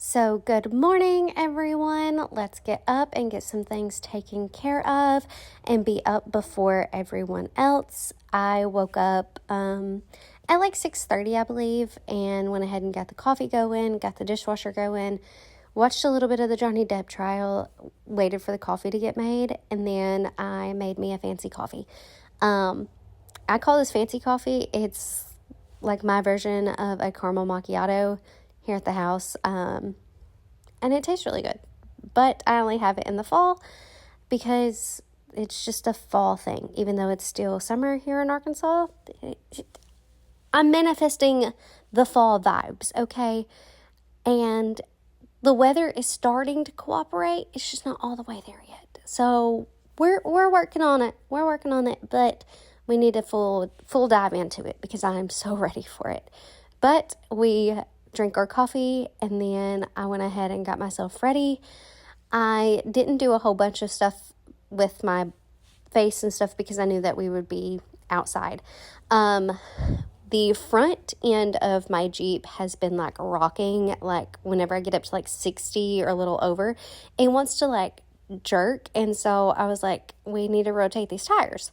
So good morning, everyone. Let's get up and get some things taken care of and be up before everyone else. I woke up at like 6:30, I believe, and went ahead and got the coffee going, got the dishwasher going, watched a little bit of the Johnny Depp trial, waited for the coffee to get made, and then I made me a fancy coffee. I call this fancy coffee. It's like my version of a caramel macchiato here at the house, and it tastes really good, but I only have it in the fall because it's just a fall thing. Even though it's still summer here in Arkansas, I'm manifesting the fall vibes, okay? And the weather is starting to cooperate. It's just not all the way there yet. So we're working on it. We're working on it, but we need a full dive into it because I'm so ready for it. But we drank our coffee, and then I went ahead and got myself ready. I didn't do a whole bunch of stuff with my face and stuff because I knew that we would be outside. The front end of my Jeep has been like rocking, like whenever I get up to like 60 or a little over, it wants to like jerk. And so I was like, we need to rotate these tires.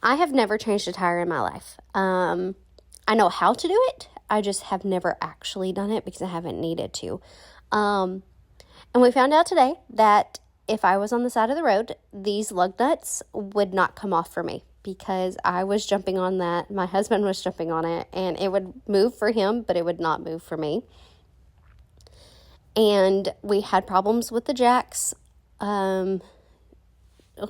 I have never changed a tire in my life. I know how to do it. I just have never actually done it because I haven't needed to. And we found out today that if I was on the side of the road, these lug nuts would not come off for me because I was jumping on that. My husband was jumping on it, and it would move for him, but it would not move for me. And we had problems with the jacks.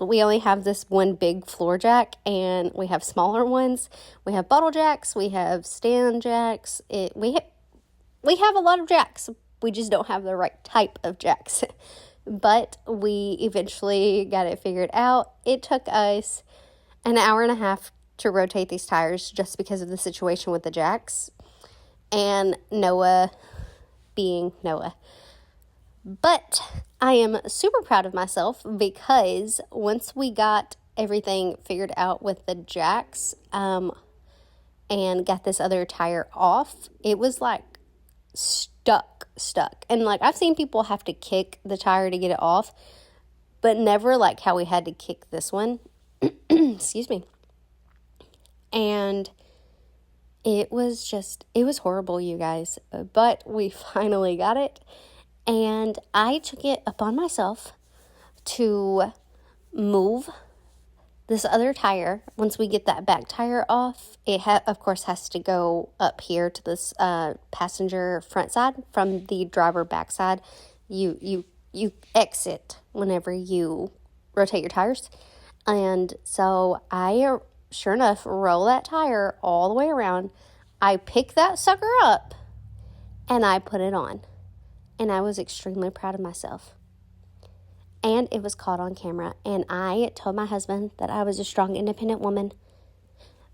We only have this one big floor jack, and we have smaller ones. We have bottle jacks. We have stand jacks. We have a lot of jacks. We just don't have the right type of jacks. But we eventually got it figured out. It took us an hour and a half to rotate these tires just because of the situation with the jacks. And Noah being Noah. But I am super proud of myself because once we got everything figured out with the jacks and got this other tire off, it was like stuck. And like I've seen people have to kick the tire to get it off, but never like how we had to kick this one. Excuse me. And it was horrible, you guys. But we finally got it. And I took it upon myself to move this other tire. Once we get that back tire off, it of course has to go up here to this passenger front side. From the driver back side, you exit whenever you rotate your tires. And so I, sure enough, roll that tire all the way around. I pick that sucker up and I put it on. And I was extremely proud of myself. And it was caught on camera. And I told my husband that I was a strong, independent woman.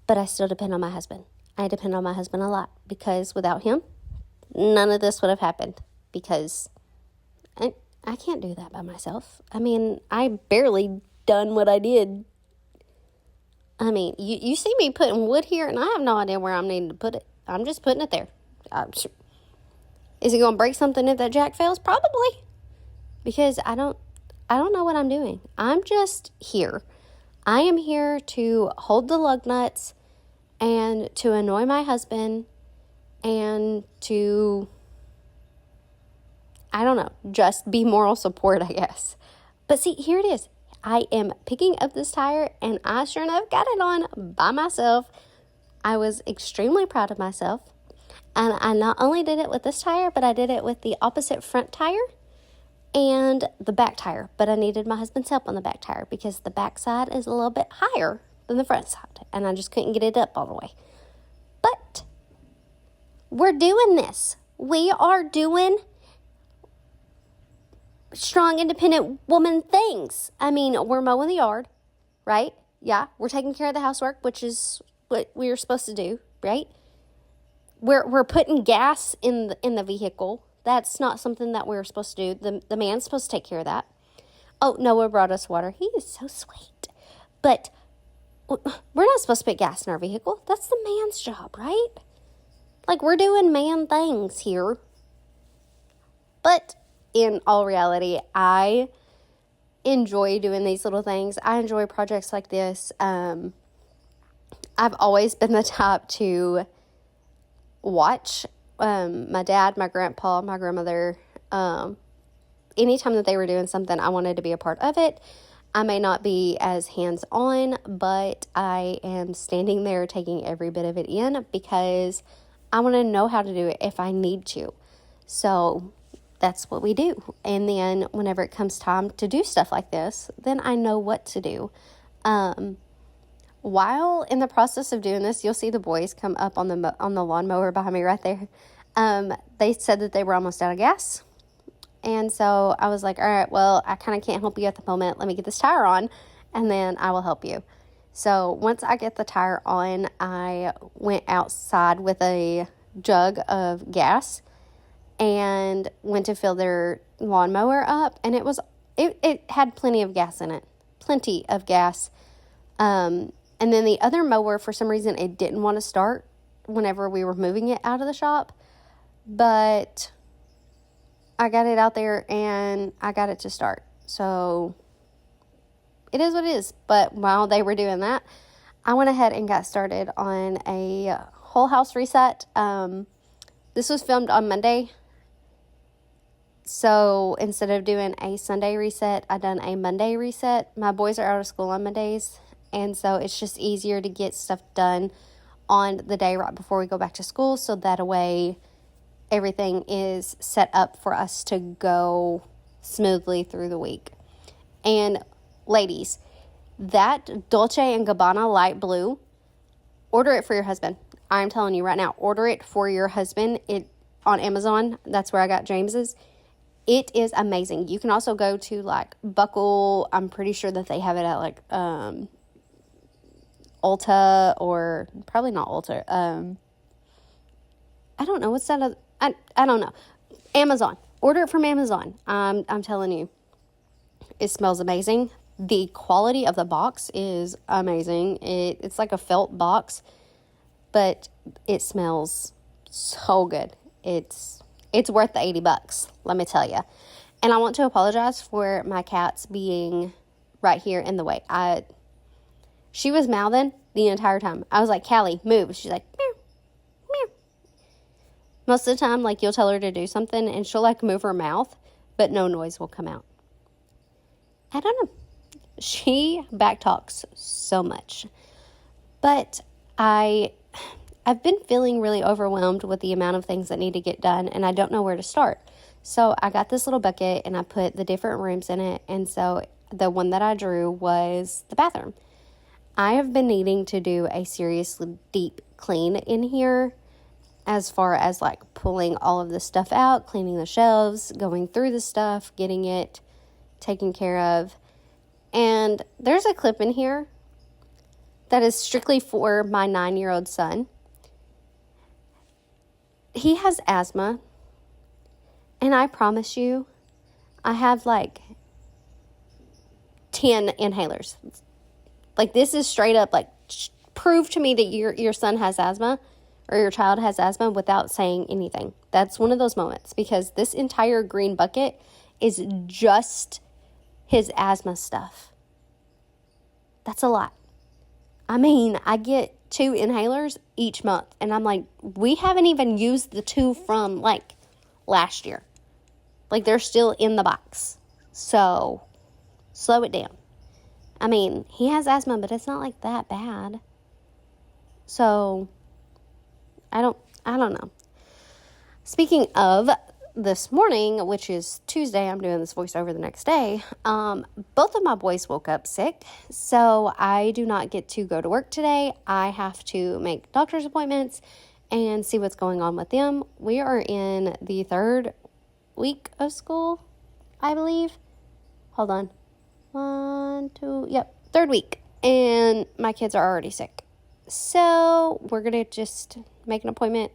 But I still depend on my husband. I depend on my husband a lot. Because without him, none of this would have happened. Because I can't do that by myself. I mean, I barely done what I did. I mean, you see me putting wood here, and I have no idea where I'm needing to put it. I'm just putting it there. Is it going to break something if that jack fails? Probably. Because I don't know what I'm doing. I'm just here. I am here to hold the lug nuts and to annoy my husband and to, I don't know, just be moral support, I guess. But see, here it is. I am picking up this tire, and I sure enough got it on by myself. I was extremely proud of myself. And I not only did it with this tire, but I did it with the opposite front tire and the back tire. But I needed my husband's help on the back tire because the back side is a little bit higher than the front side. And I just couldn't get it up all the way. But we're doing this. We are doing strong, independent woman things. I mean, we're mowing the yard, right? Yeah, we're taking care of the housework, which is what we were supposed to do, right? We're putting gas in the vehicle. That's not something that we're supposed to do. The man's supposed to take care of that. Oh, Noah brought us water. He is so sweet. But we're not supposed to put gas in our vehicle. That's the man's job, right? Like, we're doing man things here. But in all reality, I enjoy doing these little things. I enjoy projects like this. I've always been the type to watch my dad, my grandpa, my grandmother. Anytime that they were doing something, I wanted to be a part of it. I may not be as hands-on, but I am standing there taking every bit of it in because I want to know how to do it if I need to. So that's what we do. And then whenever it comes time to do stuff like this, then I know what to do. While in the process of doing this, you'll see the boys come up on the lawnmower behind me right there. They said that they were almost out of gas. And so I was like, all right, well, I kind of can't help you at the moment. Let me get this tire on, and then I will help you. So once I get the tire on, I went outside with a jug of gas and went to fill their lawnmower up. And it had plenty of gas in it. Plenty of gas. And then the other mower, for some reason, it didn't want to start whenever we were moving it out of the shop. But I got it out there and I got it to start. So it is what it is. But while they were doing that, I went ahead and got started on a whole house reset. This was filmed on Monday. So instead of doing a Sunday reset, I done a Monday reset. My boys are out of school on Mondays. And so it's just easier to get stuff done on the day right before we go back to school. So that way everything is set up for us to go smoothly through the week. And ladies, that Dolce & Gabbana light blue, order it for your husband. I'm telling you right now, order it for your husband. It on Amazon. That's where I got James's. It is amazing. You can also go to like Buckle. I'm pretty sure that they have it at like Ulta, or probably not Ulta. I don't know what's that. I don't know. Amazon. Order it from Amazon. I'm telling you, it smells amazing. The quality of the box is amazing. It's like a felt box, but it smells so good. It's worth the $80, let me tell you. And I want to apologize for my cats being right here in the way. She was mouthing the entire time. I was like, Callie, move. She's like, meow, meow. Most of the time, like, you'll tell her to do something, and she'll, like, move her mouth, but no noise will come out. I don't know. She backtalks so much. But I've been feeling really overwhelmed with the amount of things that need to get done, and I don't know where to start. So I got this little bucket, and I put the different rooms in it, and so the one that I drew was the bathroom. I have been needing to do a seriously deep clean in here, as far as like pulling all of the stuff out, cleaning the shelves, going through the stuff, getting it taken care of. And there's a clip in here that is strictly for my 9-year-old son. He has asthma, and I promise you, I have like 10 inhalers. Like, this is straight up, like, prove to me that your son has asthma or your child has asthma without saying anything. That's one of those moments, because this entire green bucket is just his asthma stuff. That's a lot. I mean, I get 2 inhalers each month, and I'm like, we haven't even used the 2 from, like, last year. Like, they're still in the box. So, slow it down. I mean, he has asthma, but it's not like that bad. So, I don't know. Speaking of this morning, which is Tuesday, I'm doing this voiceover the next day. Both of my boys woke up sick, so I do not get to go to work today. I have to make doctor's appointments and see what's going on with them. We are in the 3rd week of school, I believe. Hold on. 1, 2, yep, 3rd week. And my kids are already sick. So we're going to just make an appointment,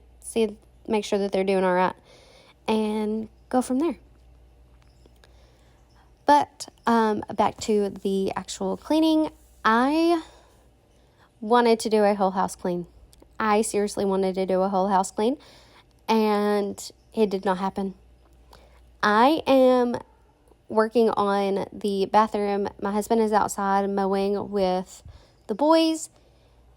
make sure that they're doing all right, and go from there. But back to the actual cleaning. I wanted to do a whole house clean. I seriously wanted to do a whole house clean, and it did not happen. I am working on the bathroom. My husband is outside mowing with the boys,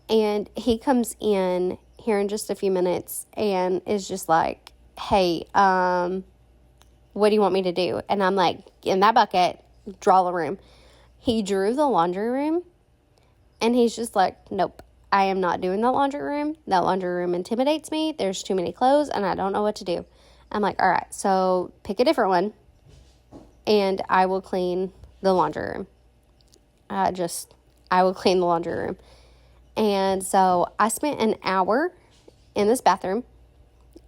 and he comes in here in just a few minutes and is just like, hey, what do you want me to do? And I'm like, in that bucket, draw the room. He drew the laundry room, and he's just like, nope, I am not doing that laundry room. That laundry room intimidates me. There's too many clothes, and I don't know what to do. I'm like, all right, so pick a different one, and I will clean the laundry room. I will clean the laundry room. And so I spent an hour in this bathroom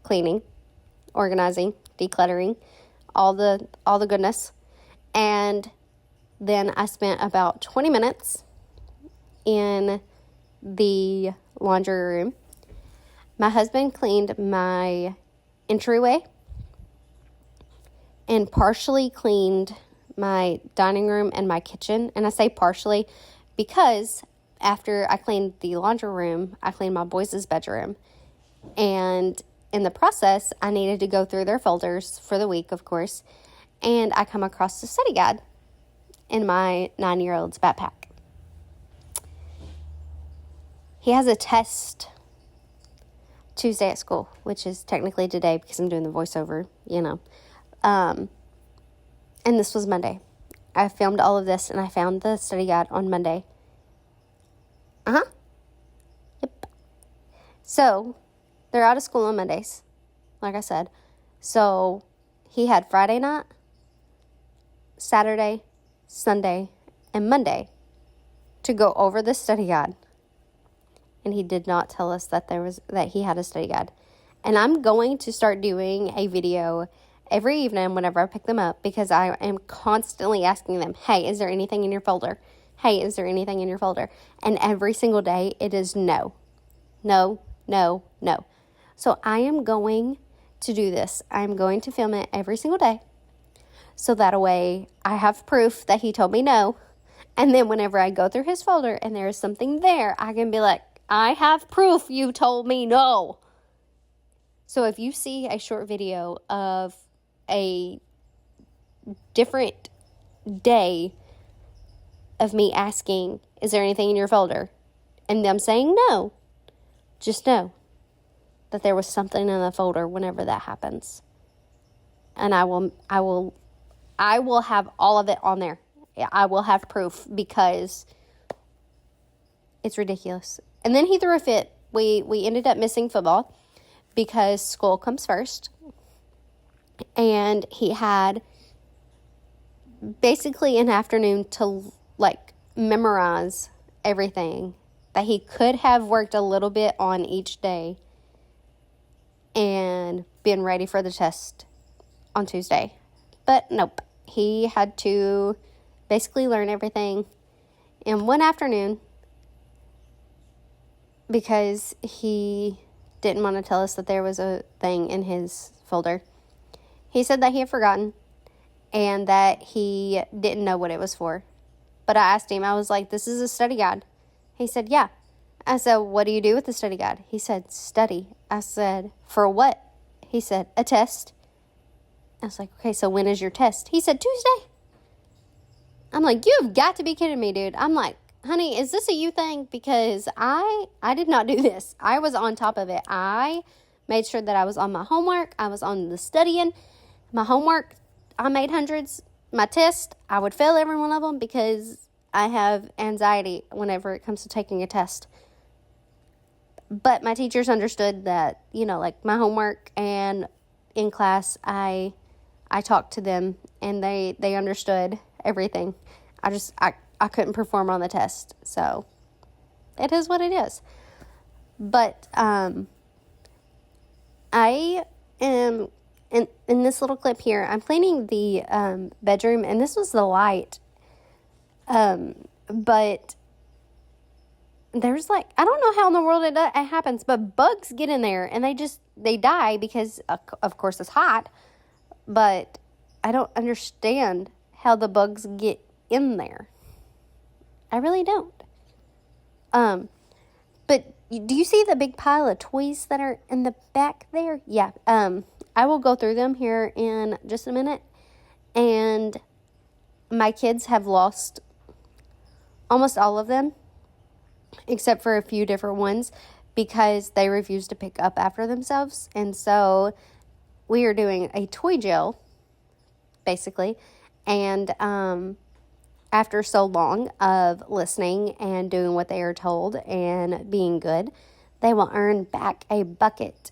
cleaning, organizing, decluttering, all the goodness. And then I spent about 20 minutes in the laundry room. My husband cleaned my entryway and partially cleaned my dining room and my kitchen. And I say partially because after I cleaned the laundry room, I cleaned my boys' bedroom. And in the process, I needed to go through their folders for the week, of course. And I come across the study guide in my 9-year-old's backpack. He has a test Tuesday at school, which is technically today because I'm doing the voiceover, And this was Monday. I filmed all of this and I found the study guide on Monday. Yep. So, they're out of school on Mondays, like I said. So, he had Friday night, Saturday, Sunday, and Monday to go over the study guide. And he did not tell us that he had a study guide. And I'm going to start doing a video every evening whenever I pick them up, because I am constantly asking them, hey, is there anything in your folder? Hey, is there anything in your folder? And every single day it is no. No, no, no. So I am going to do this. I'm going to film it every single day. So that way I have proof that he told me no. And then whenever I go through his folder and there is something there, I can be like, I have proof you told me no. So if you see a short video of a different day of me asking, is there anything in your folder? And them saying no, just know that there was something in the folder whenever that happens. And I will have all of it on there. I will have proof because it's ridiculous. And then he threw a fit. We ended up missing football because school comes first. And he had basically an afternoon to memorize everything that he could have worked a little bit on each day and been ready for the test on Tuesday. But nope, he had to basically learn everything in one afternoon because he didn't want to tell us that there was a thing in his folder. He said that he had forgotten and that he didn't know what it was for. But I asked him, I was like, this is a study guide. He said, yeah. I said, what do you do with the study guide? He said, study. I said, for what? He said, a test. I was like, okay, so when is your test? He said, Tuesday. I'm like, you have got to be kidding me, dude. I'm like, honey, is this a you thing? Because I did not do this. I was on top of it. I made sure that I was on my homework. I was on the studying. My homework, I made hundreds. My test, I would fail every one of them because I have anxiety whenever it comes to taking a test. But my teachers understood that, my homework, and in class, I talked to them and they understood everything. I couldn't perform on the test. So it is what it is. But I am in this little clip here, I'm cleaning the bedroom, and this was the light. But there's I don't know how in the world it happens, but bugs get in there and they die because of course it's hot. But I don't understand how the bugs get in there. I really don't. But do you see the big pile of toys that are in the back there? Yeah. I will go through them here in just a minute. And my kids have lost almost all of them, except for a few different ones, because they refuse to pick up after themselves. And so we are doing a toy jail, basically. And after so long of listening and doing what they are told and being good, they will earn back a bucket.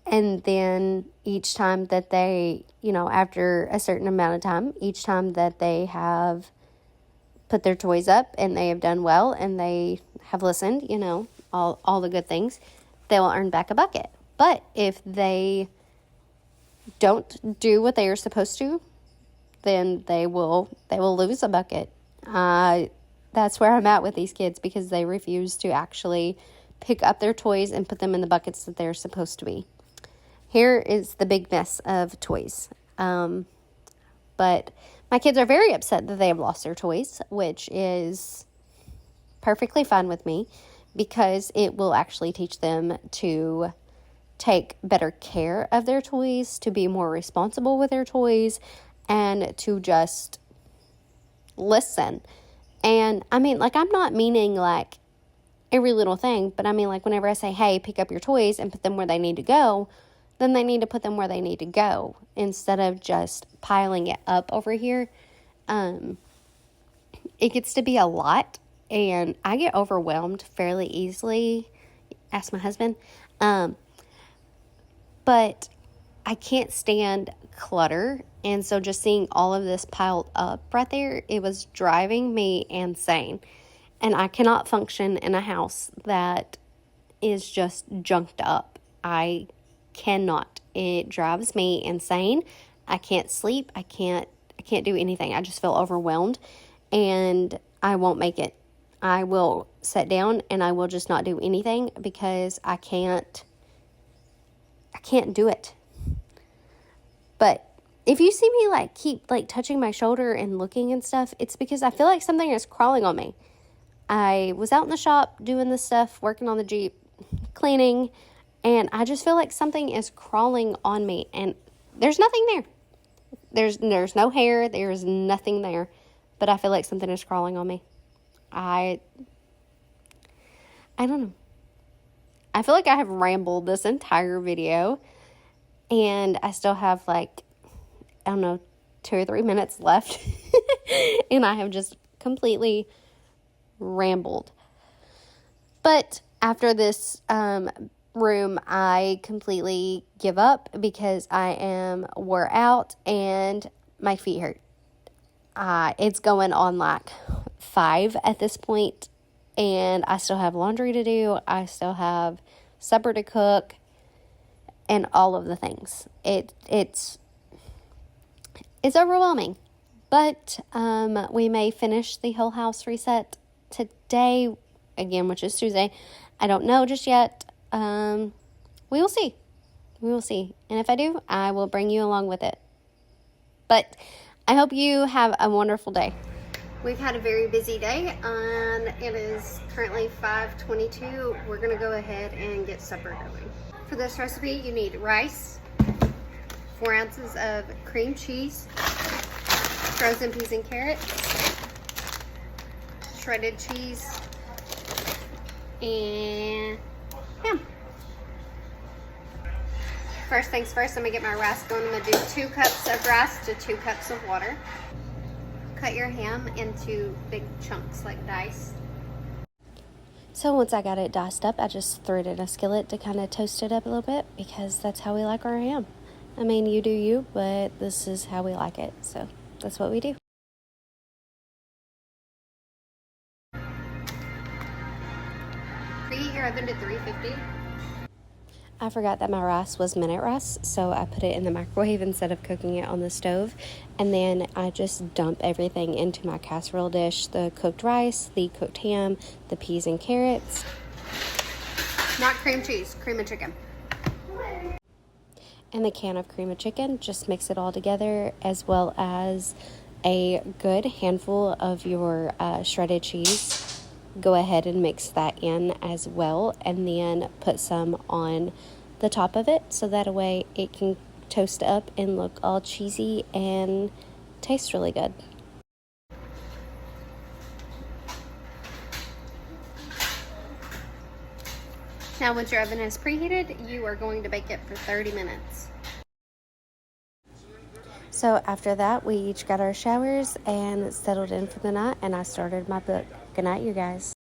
And then each time that they, after a certain amount of time, each time that they have put their toys up and they have done well and they have listened, all the good things, they will earn back a bucket. But if they don't do what they are supposed to, then they will lose a bucket. That's where I'm at with these kids, because they refuse to actually pick up their toys and put them in the buckets that they're supposed to be. Here is the big mess of toys. But my kids are very upset that they have lost their toys, which is perfectly fine with me, because it will actually teach them to take better care of their toys, to be more responsible with their toys, and to just listen. And I'm not meaning every little thing, but whenever I say, hey, pick up your toys and put them where they need to go, then they need to put them where they need to go, instead of just piling it up over here. It gets to be a lot, and I get overwhelmed fairly easily. Ask my husband. But I can't stand clutter, and so just seeing all of this piled up right there, it was driving me insane. And I cannot function in a house that is just junked up. I cannot. It drives me insane. I can't sleep. I can't do anything. I just feel overwhelmed, and I won't make it. I will sit down and I will just not do anything, because I can't do it. But if you see me keep touching my shoulder and looking and stuff, it's because I feel like something is crawling on me. I was out in the shop doing this stuff, working on the Jeep, cleaning, and I just feel like something is crawling on me, and there's nothing there. There's no hair, there's nothing there, but I feel like something is crawling on me. I don't know. I feel like I have rambled this entire video, and I still have 2 or 3 minutes left, and I have just completely rambled. But after this room, I completely give up, because I am wore out and my feet hurt. It's going on 5 at this point, and I still have laundry to do. I still have supper to cook and all of the things. It's overwhelming, but we may finish the whole house reset today, again, which is Tuesday. I don't know just yet. We will see. And if I do, I will bring you along with it. But I hope you have a wonderful day. We've had a very busy day, and it is currently 5:22. We're going to go ahead and get supper going. For this recipe, you need rice, 4 ounces of cream cheese, frozen peas and carrots, shredded cheese, and ham. First things first, I'm going to get my rice going. I'm going to do 2 cups of rice to 2 cups of water. Cut your ham into big chunks like dice. So once I got it diced up, I just threw it in a skillet to kind of toast it up a little bit, because that's how we like our ham. You do you, but this is how we like it, so that's what we do. Preheat your oven to 350. I forgot that my rice was minute rice, so I put it in the microwave instead of cooking it on the stove. And then I just dump everything into my casserole dish: the cooked rice, the cooked ham, the peas and carrots. Not cream cheese, cream of chicken. And the can of cream of chicken. Just mix it all together, as well as a good handful of your shredded cheese. Go ahead and mix that in as well, and then put some on the top of it, so that way it can toast up and look all cheesy and taste really good. Now once your oven is preheated, you are going to bake it for 30 minutes. So after that, we each got our showers and settled in for the night, and I started my book. Good night, you guys.